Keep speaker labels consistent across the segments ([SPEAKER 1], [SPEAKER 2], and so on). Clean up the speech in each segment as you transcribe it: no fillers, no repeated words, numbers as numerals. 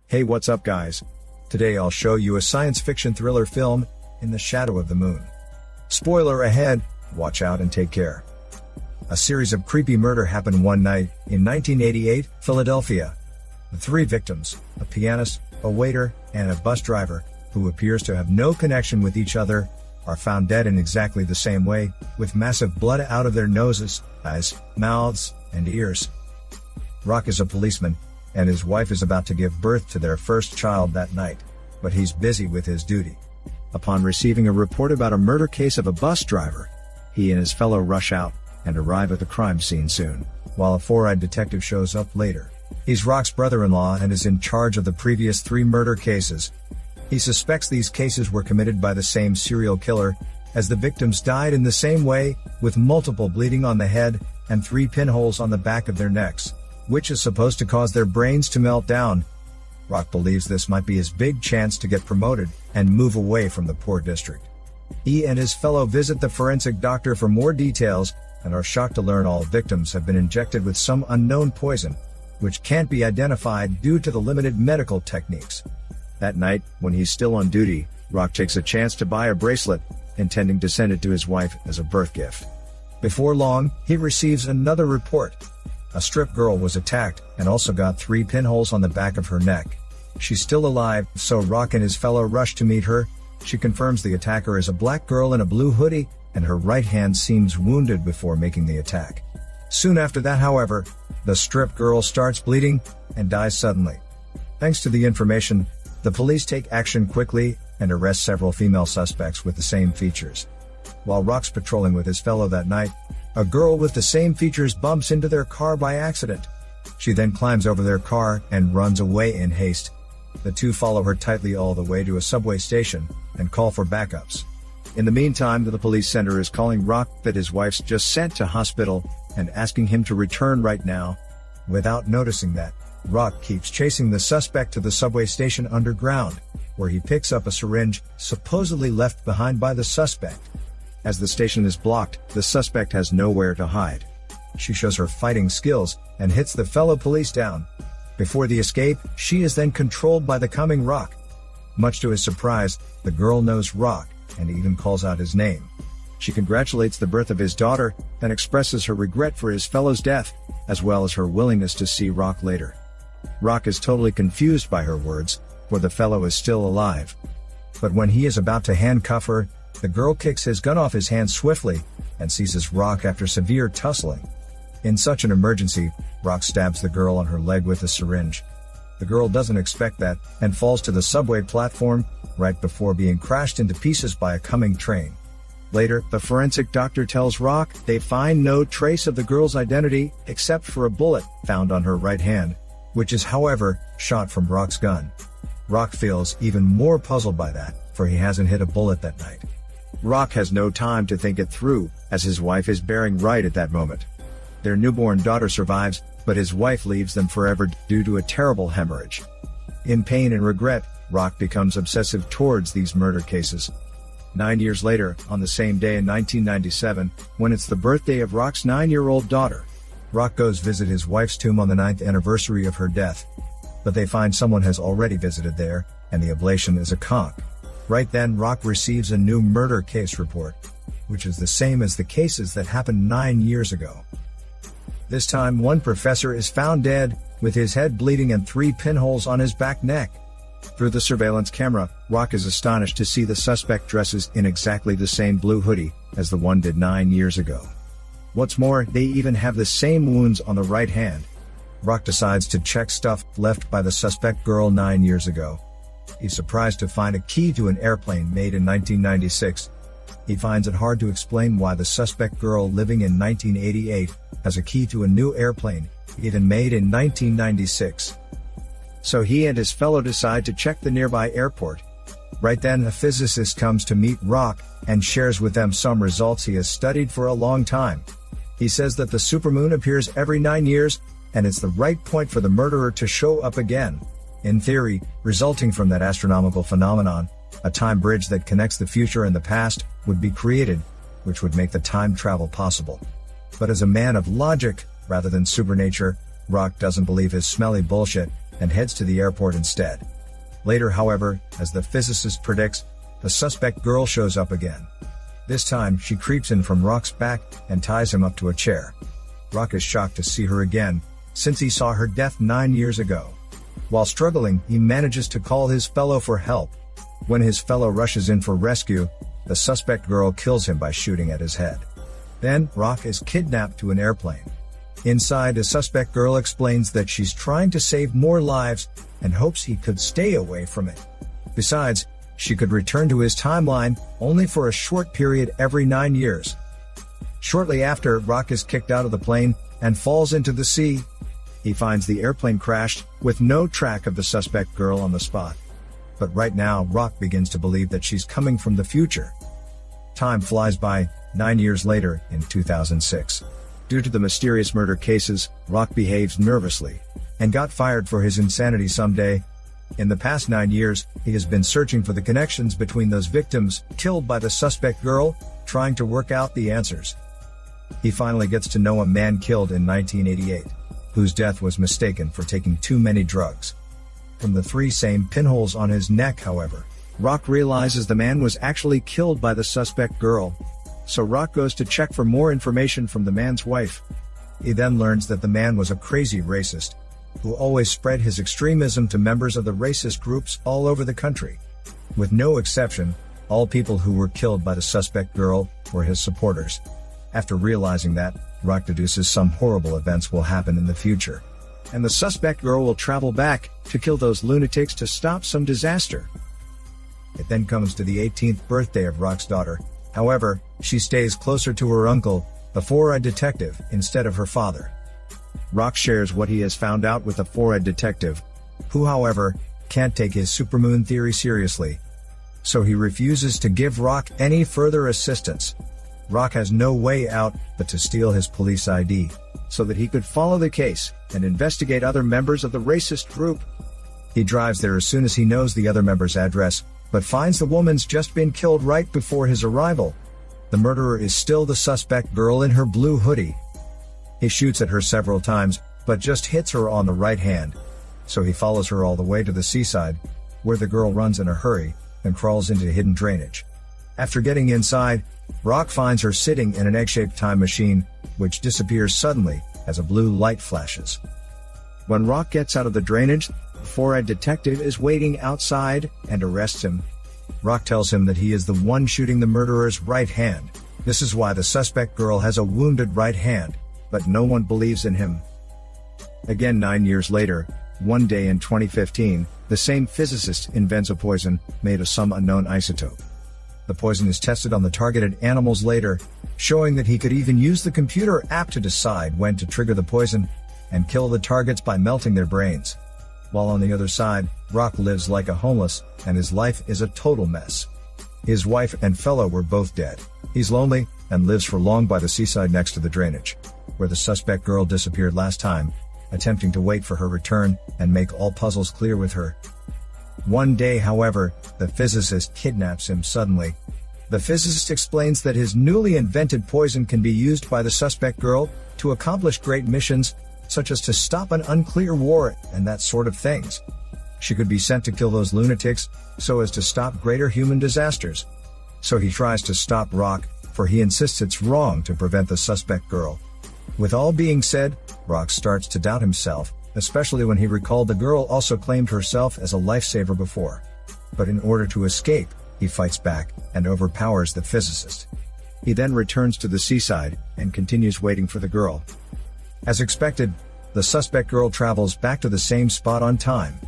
[SPEAKER 1] Hey, what's up guys? Today I'll show you a science fiction thriller film, In the Shadow of the Moon. Spoiler ahead, watch out and take care. A series of creepy murder happened one night in 1988, Philadelphia. The three victims, a pianist, a waiter, and a bus driver, who appears to have no connection with each other, are found dead in exactly the same way, with massive blood out of their noses, eyes, mouths, and ears. Rock is a policeman, and his wife is about to give birth to their first child that night, but he's busy with his duty. Upon receiving a report about a murder case of a bus driver, he and his fellow rush out and arrive at the crime scene soon, while a four-eyed detective shows up later. He's Rock's brother-in-law and is in charge of the previous 3 murder cases. He suspects these cases were committed by the same serial killer, as the victims died in the same way, with multiple bleeding on the head and 3 pinholes on the back of their necks, which is supposed to cause their brains to melt down. Rock believes this might be his big chance to get promoted and move away from the poor district. He and his fellow visit the forensic doctor for more details, and are shocked to learn all victims have been injected with some unknown poison, which can't be identified due to the limited medical techniques. That night, when he's still on duty, Rock takes a chance to buy a bracelet, intending to send it to his wife as a birth gift. Before long, he receives another report. A strip girl was attacked, and also got 3 pinholes on the back of her neck. She's still alive, so Rock and his fellow rush to meet her. She confirms the attacker is a black girl in a blue hoodie, and her right hand seems wounded before making the attack. Soon after that, however, the strip girl starts bleeding, and dies suddenly. Thanks to the information, the police take action quickly, and arrest several female suspects with the same features. While Rock's patrolling with his fellow that night, a girl with the same features bumps into their car by accident. She then climbs over their car and runs away in haste. The two follow her tightly all the way to a subway station, and call for backups. In the meantime, the police center is calling Rock that his wife's just sent to hospital, and asking him to return right now. Without noticing that, Rock keeps chasing the suspect to the subway station underground, where he picks up a syringe, supposedly left behind by the suspect. As the station is blocked, the suspect has nowhere to hide. She shows her fighting skills, and hits the fellow police down. Before the escape, she is then controlled by the coming Rock. Much to his surprise, the girl knows Rock, and even calls out his name. She congratulates the birth of his daughter, and expresses her regret for his fellow's death, as well as her willingness to see Rock later. Rock is totally confused by her words, for the fellow is still alive. But when he is about to handcuff her, the girl kicks his gun off his hand swiftly, and seizes Rock after severe tussling. In such an emergency, Rock stabs the girl on her leg with a syringe. The girl doesn't expect that, and falls to the subway platform, right before being crashed into pieces by a coming train. Later, the forensic doctor tells Rock they find no trace of the girl's identity, except for a bullet found on her right hand, which is, however, shot from Rock's gun. Rock feels even more puzzled by that, for he hasn't hit a bullet that night. Rock has no time to think it through, as his wife is bearing right at that moment. Their newborn daughter survives, but his wife leaves them forever due to a terrible hemorrhage. In pain and regret, Rock becomes obsessive towards these murder cases. 9 years later, on the same day in 1997, when it's the birthday of Rock's 9-year-old daughter, Rock goes visit his wife's tomb on the 9th anniversary of her death. But they find someone has already visited there, and the oblation is a conch. Right then, Rock receives a new murder case report, which is the same as the cases that happened 9 years ago. This time, one professor is found dead, with his head bleeding and 3 pinholes on his back neck. Through the surveillance camera, Rock is astonished to see the suspect dresses in exactly the same blue hoodie as the one did 9 years ago. What's more, they even have the same wounds on the right hand. Rock decides to check stuff left by the suspect girl 9 years ago. He's surprised to find a key to an airplane made in 1996. He finds it hard to explain why the suspect girl living in 1988 has a key to a new airplane, even made in 1996. So he and his fellow decide to check the nearby airport. Right then, a physicist comes to meet Rock, and shares with them some results he has studied for a long time. He says that the supermoon appears every 9 years, and it's the right point for the murderer to show up again. In theory, resulting from that astronomical phenomenon, a time bridge that connects the future and the past would be created, which would make the time travel possible. But as a man of logic, rather than supernature, Rock doesn't believe his smelly bullshit, and heads to the airport instead. Later, however, as the physicist predicts, the suspect girl shows up again. This time, she creeps in from Rock's back and ties him up to a chair. Rock is shocked to see her again, since he saw her death 9 years ago. While struggling, he manages to call his fellow for help. When his fellow rushes in for rescue, the suspect girl kills him by shooting at his head. Then, Rock is kidnapped to an airplane. Inside, the suspect girl explains that she's trying to save more lives and hopes he could stay away from it. Besides, she could return to his timeline only for a short period every 9 years. Shortly after, Rock is kicked out of the plane and falls into the sea. He finds the airplane crashed, with no track of the suspect girl on the spot. But right now, Rock begins to believe that she's coming from the future. Time flies by. 9 years later, in 2006. Due to the mysterious murder cases, Rock behaves nervously and got fired for his insanity someday. In the past 9 years, he has been searching for the connections between those victims killed by the suspect girl, trying to work out the answers. He finally gets to know a man killed in 1988, whose death was mistaken for taking too many drugs. From the 3 same pinholes on his neck, however, Rock realizes the man was actually killed by the suspect girl. So Rock goes to check for more information from the man's wife. He then learns that the man was a crazy racist, who always spread his extremism to members of the racist groups all over the country. With no exception, all people who were killed by the suspect girl were his supporters. After realizing that, Rock deduces some horrible events will happen in the future, and the suspect girl will travel back to kill those lunatics to stop some disaster. It then comes to the 18th birthday of Rock's daughter. However, she stays closer to her uncle, the four-eyed detective, instead of her father. Rock shares what he has found out with the four-eyed detective, who, however, can't take his supermoon theory seriously. So he refuses to give Rock any further assistance. Rock has no way out but to steal his police ID, so that he could follow the case and investigate other members of the racist group. He drives there as soon as he knows the other member's address, but finds the woman's just been killed right before his arrival. The murderer is still the suspect girl in her blue hoodie. He shoots at her several times, but just hits her on the right hand. So he follows her all the way to the seaside, where the girl runs in a hurry and crawls into hidden drainage. After getting inside, Rock finds her sitting in an egg-shaped time machine, which disappears suddenly as a blue light flashes. When Rock gets out of the drainage, the four-eyed detective is waiting outside and arrests him. Rock tells him that he is the one shooting the murderer's right hand. This is why the suspect girl has a wounded right hand, but no one believes in him. Again 9 years later, one day in 2015, the same physicist invents a poison made of some unknown isotope. The poison is tested on the targeted animals later, showing that he could even use the computer app to decide when to trigger the poison and kill the targets by melting their brains. While on the other side, Rock lives like a homeless, and his life is a total mess. His wife and fellow were both dead. He's lonely, and lives for long by the seaside next to the drainage, where the suspect girl disappeared last time, attempting to wait for her return and make all puzzles clear with her. One day, however, the physicist kidnaps him suddenly. The physicist explains that his newly invented poison can be used by the suspect girl to accomplish great missions, such as to stop an unclear war and that sort of things. She could be sent to kill those lunatics, so as to stop greater human disasters. So he tries to stop Rock, for he insists it's wrong to prevent the suspect girl. With all being said, Rock starts to doubt himself, especially when he recalled the girl also claimed herself as a lifesaver before. But in order to escape, he fights back and overpowers the physicist. He then returns to the seaside and continues waiting for the girl. As expected, the suspect girl travels back to the same spot on time.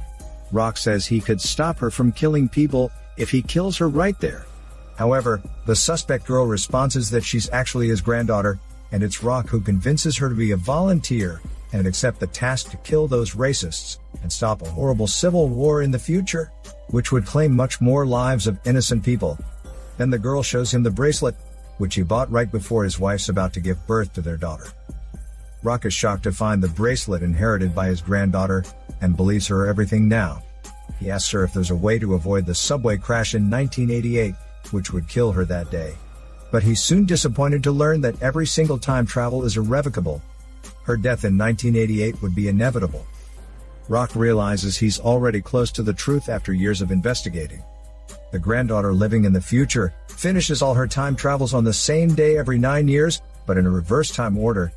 [SPEAKER 1] Rock says he could stop her from killing people if he kills her right there. However, the suspect girl responds that she's actually his granddaughter, and it's Rock who convinces her to be a volunteer and accept the task to kill those racists and stop a horrible civil war in the future, which would claim much more lives of innocent people. Then the girl shows him the bracelet, which he bought right before his wife's about to give birth to their daughter. Rock is shocked to find the bracelet inherited by his granddaughter, and believes her everything now. He asks her if there's a way to avoid the subway crash in 1988, which would kill her that day. But he's soon disappointed to learn that every single time travel is irrevocable. Her death in 1988 would be inevitable. Rock realizes he's already close to the truth after years of investigating. The granddaughter living in the future finishes all her time travels on the same day every 9 years, but in a reverse time order.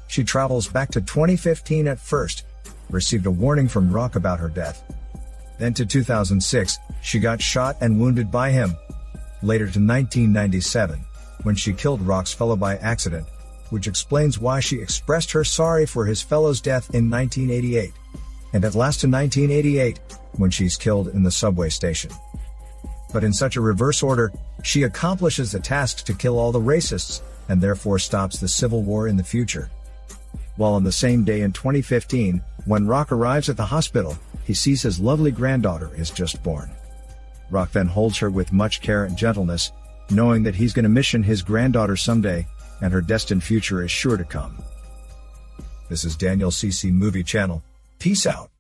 [SPEAKER 1] She travels back to 2015 at first, received a warning from Rock about her death. Then to 2006, she got shot and wounded by him. Later to 1997, when she killed Rock's fellow by accident, which explains why she expressed her sorry for his fellow's death in 1988. And at last to 1988, when she's killed in the subway station. But in such a reverse order, she accomplishes the task to kill all the racists, and therefore stops the civil war in the future. While on the same day in 2015, when Rock arrives at the hospital, he sees his lovely granddaughter is just born. Rock then holds her with much care and gentleness, knowing that he's going to mission his granddaughter someday, and her destined future is sure to come. This is Daniel CC Movie Channel. Peace out.